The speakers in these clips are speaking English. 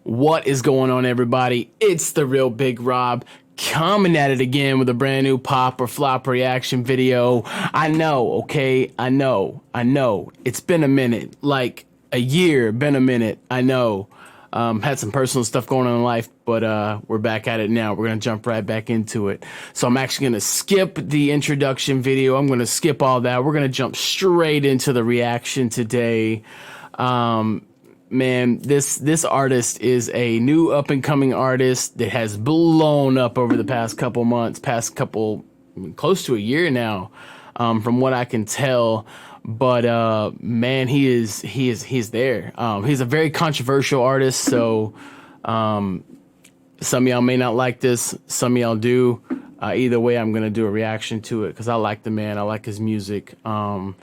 What is going on, everybody? It's the real Big Rob coming at it again with a brand new pop or flop reaction video. I know, okay? I know. It's been a minute, like a year, been a minute. I know. Had some personal stuff going on in life, but we're back at it now. We're going to jump right back into it. So I'm actually going to skip the introduction video. I'm going to skip all that. We're going to jump straight into the reaction today. Man, this artist is a new up-and-coming artist that has blown up over the past couple months, close to a year now, from what I can tell. But man, he's there. He's a very controversial artist, so some of y'all may not like this, some of y'all do. Either way, I'm gonna do a reaction to it because I like the man. I like his music.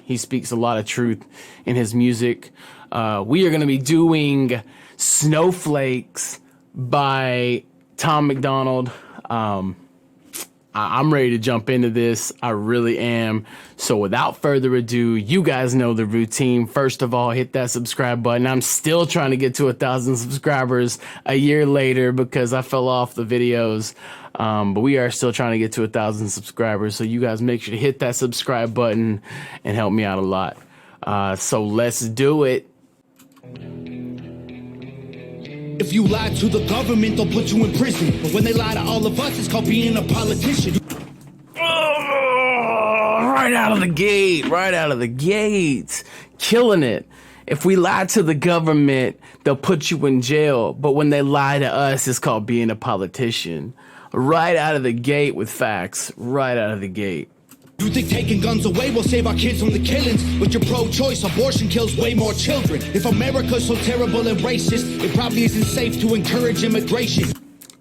He speaks a lot of truth in his music. We are gonna be doing Snowflakes by MacDonald. I'm ready to jump into this. I really am. So without further ado, you guys know the routine. First of all, hit that subscribe button. I'm still trying to get to 1,000 subscribers a year later because I fell off the videos. But we are still trying to get to 1,000 subscribers. So you guys make sure to hit that subscribe button and help me out a lot. So let's do it. If you lie to the government, they'll put you in prison. But when they lie to all of us, it's called being a politician. Right out of the gate, killing it. If we lie to the government, they'll put you in jail. But when they lie to us, it's called being a politician. Right out of the gate with facts, right out of the gate. You think taking guns away will save our kids from the killings? But you're pro-choice, abortion kills way more children. If America's so terrible and racist, it probably isn't safe to encourage immigration.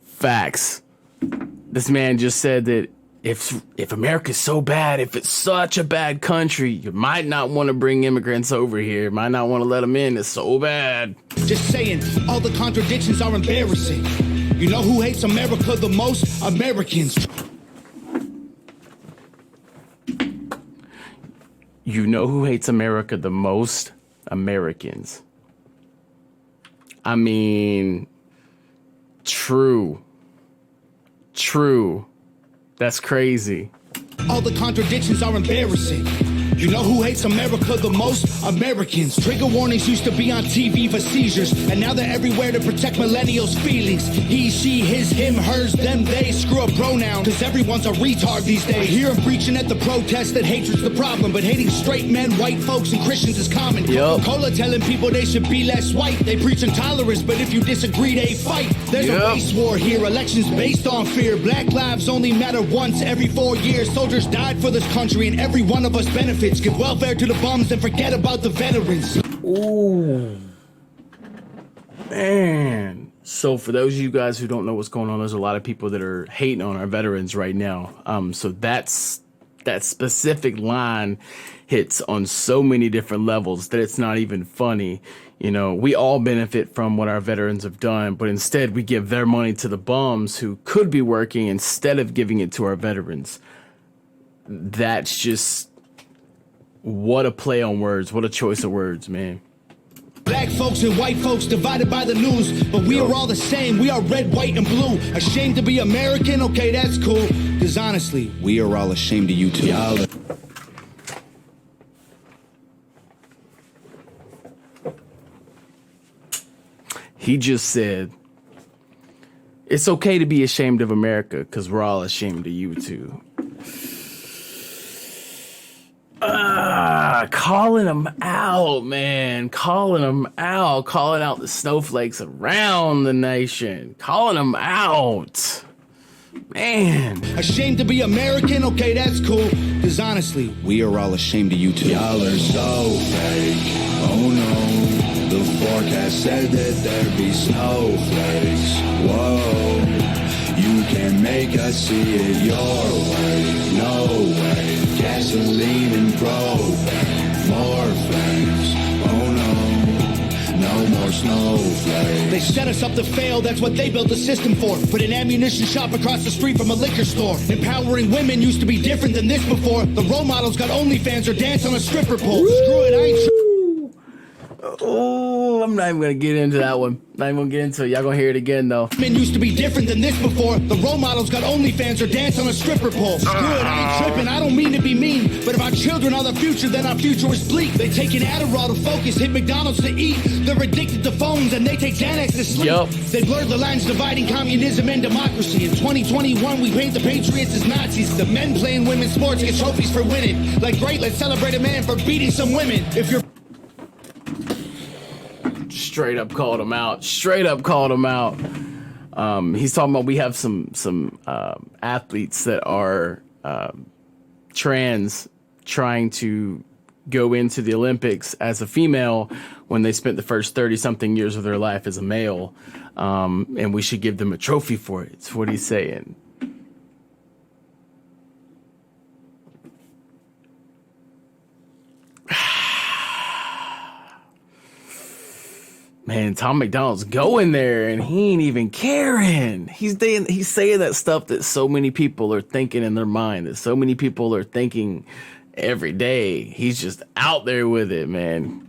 Facts. This man just said that if America's so bad, if it's such a bad country, you might not want to bring immigrants over here. Might not want to let them in. It's so bad. Just saying, all the contradictions are embarrassing. You know who hates America the most? Americans. You know who hates America the most? Americans. I mean, true. That's crazy. All the contradictions are embarrassing. You know who hates America the most? Americans. Trigger warnings used to be on TV for seizures, and now they're everywhere to protect millennials' feelings. He, she, his, him, hers, them, they. Screw a pronoun, cause everyone's a retard these days. I hear him preaching at the protest that hatred's the problem, but hating straight men, white folks, and Christians is common. Coca-Cola telling people they should be less white. They preach intolerance, but if you disagree, they fight. There's a race war here, elections based on fear. Black lives only matter once every 4 years. Soldiers died for this country, and every one of us benefits. Give welfare to the bums and forget about the veterans. Ooh, man. So for those of you guys who don't know what's going on, there's a lot of people that are hating on our veterans right now. So that specific line hits on so many different levels that it's not even funny. You know, we all benefit from what our veterans have done, but instead we give their money to the bums who could be working instead of giving it to our veterans. That's just... what a play on words. What a choice of words, man. Black folks and white folks divided by the news, but we are all the same. We are red, white, and blue. Ashamed to be American? Okay, that's cool. Because honestly, we are all ashamed of you too. Y'all. He just said, it's okay to be ashamed of America because we're all ashamed of you too. Calling them out, man. Calling them out. Calling out the snowflakes around the nation. Calling them out. Man. Ashamed to be American? Okay, that's cool. Because honestly, we are all ashamed of you too. Y'all are so fake. Oh no. The forecast said that there'd be snowflakes. Whoa. You can make us see it your way. No way. Gasoline and propane, more flames. Oh no, no more snowflakes. They set us up to fail, that's what they built the system for. Put an ammunition shop across the street from a liquor store. Empowering women used to be different than this before. The role models got OnlyFans or dance on a stripper pole. Screw it, I ain't... Oh, I'm not even gonna get into that one. Not even gonna get into it. Y'all gonna hear it again though. Men used to be different than this before. The role models got OnlyFans or dance on a stripper pole. Screw it, I ain't tripping, I don't mean to be mean. But if our children are the future, then our future is bleak. They take an Adderall to focus, hit McDonald's to eat. They're addicted to phones and they take Xanax to sleep. Yup. They blurred the lines dividing communism and democracy. In 2021, we paint the patriots as Nazis. The men playing women's sports get trophies for winning. Like, great, let's celebrate a man for beating some women. If you're Straight up called him out. Straight up called him out. He's talking about we have some athletes that are trans trying to go into the Olympics as a female when they spent the first 30-something years of their life as a male, and we should give them a trophy for it. It's what he's saying. Man, Tom MacDonald's going there and he ain't even caring. He's saying that stuff that so many people are thinking in their mind, that so many people are thinking every day. He's just out there with it, man.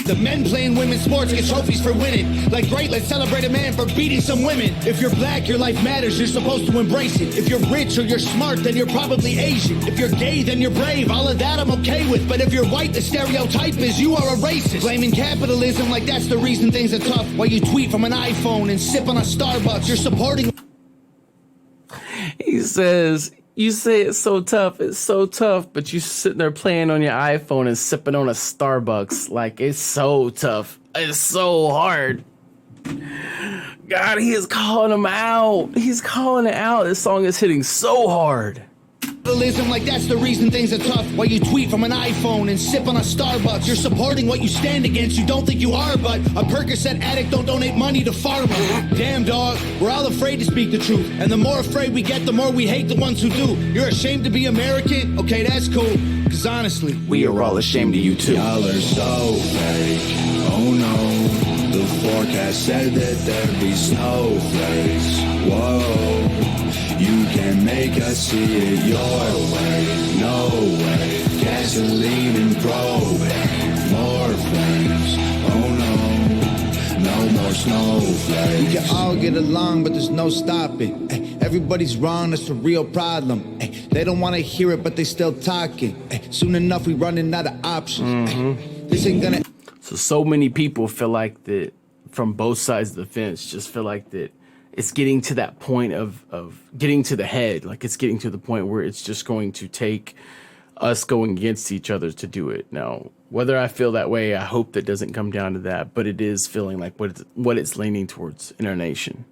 The men playing women's sports get trophies for winning. Like, great, let's celebrate a man for beating some women. If you're black, your life matters, you're supposed to embrace it. If you're rich or you're smart, then you're probably Asian. If you're gay, then you're brave, all of that I'm okay with. But if you're white, the stereotype is you are a racist. Blaming capitalism like that's the reason things are tough. While you tweet from an iPhone and sip on a Starbucks, you're supporting... He says, you say it's so tough, but you sitting there playing on your iPhone and sipping on a Starbucks. Like, it's so tough. It's so hard. God, he is calling him out. He's calling it out. This song is hitting so hard. Capitalism like that's the reason things are tough. While you tweet from an iPhone and sip on a Starbucks, you're supporting what you stand against. You don't think you are, but a Percocet addict don't donate money to farmers. Damn, dog, we're all afraid to speak the truth, and the more afraid we get, the more we hate the ones who do. You're ashamed to be American? Okay, that's cool, because honestly, We are all ashamed of you too. Y'all are so fake. Oh no, the forecast said that there'd be snowflakes. Whoa, you can make us see it your way. No way, gasoline and propane, more flames. Oh no, no more snowflakes. We can all get along, but there's no stopping. Ay, everybody's wrong, that's a real problem. Ay, they don't want to hear it, but they still talking. Ay, soon enough, we running out of options. Ay, this ain't gonna... So many people feel like that from both sides of the fence, just feel like that it's getting to that point of getting to the head. Like, it's getting to the point where it's just going to take us going against each other to do it. Now, whether I feel that way, I hope that doesn't come down to that, but it is feeling like what it's leaning towards in our nation.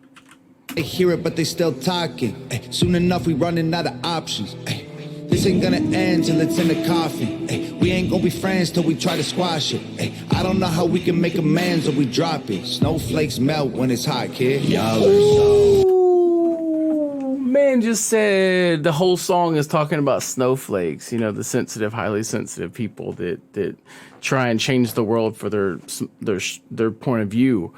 They hear it, but they still talking. Ay, soon enough, we running out of options. Ay, this ain't gonna end till it's in the coffin. Ay, we ain't gonna be friends till we try to squash it. Ay, I don't know how we can make amends or we drop it. Snowflakes melt when it's hot, kid. Y'all are so... Ooh, man just said the whole song is talking about snowflakes, you know, the sensitive, highly sensitive people that try and change the world for their point of view.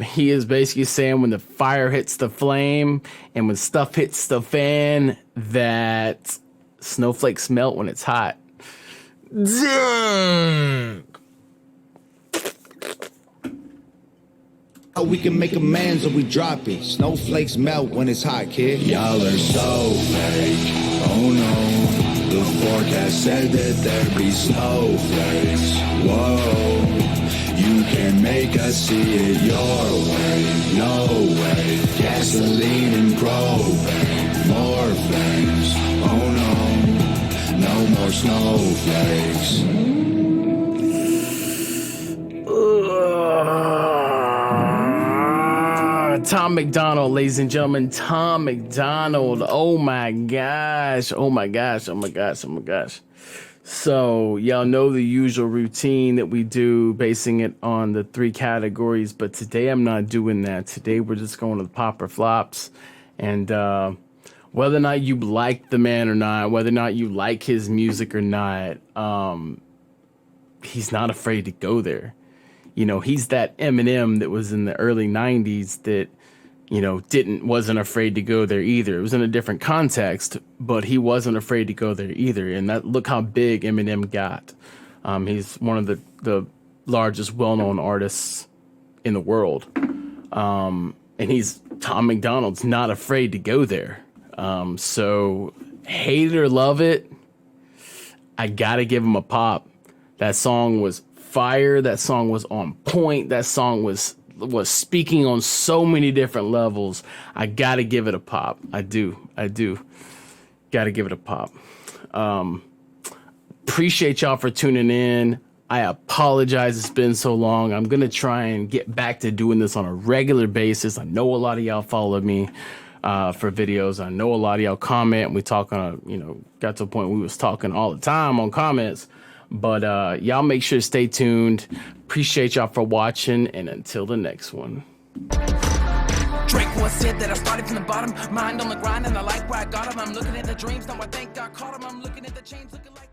He is basically saying when the fire hits the flame and when stuff hits the fan, that snowflakes melt when it's hot. Dang. How we can make amends or we drop it. Snowflakes melt when it's hot, kid. Y'all are so fake. Oh no, the forecast said that there'd be snowflakes. Whoa, you can make us see it your way. No way, gasoline and propane, more flames. Oh no, no more snowflakes. Tom MacDonald, ladies and gentlemen, Tom MacDonald. Oh my gosh. Oh my gosh. Oh my gosh. Oh my gosh. So y'all know the usual routine that we do, basing it on the 3 categories, but today I'm not doing that. Today we're just going to the pop or flops, and whether or not you like the man or not, whether or not you like his music or not, he's not afraid to go there. You know, he's that Eminem that was in the early 90s that, you know, wasn't afraid to go there either. It was in a different context, but he wasn't afraid to go there either. And look how big Eminem got. He's one of the largest well-known artists in the world. And Tom MacDonald's not afraid to go there. So hate it or love it, I gotta give him a pop. That song was fire. That song was on point. That song was speaking on so many different levels. I gotta give it a pop. I do. Gotta give it a pop. Appreciate y'all for tuning in. I apologize it's been so long. I'm gonna try and get back to doing this on a regular basis. I know a lot of y'all follow me for videos. I know a lot of y'all comment. We talk on got to a point we was talking all the time on comments. But y'all make sure to stay tuned. Appreciate y'all for watching, and until the next one. Drake once said that I started from the bottom, mind on the grind, and I like where I got him. I'm looking at the dreams, now I think I caught him. I'm looking at the chains, looking like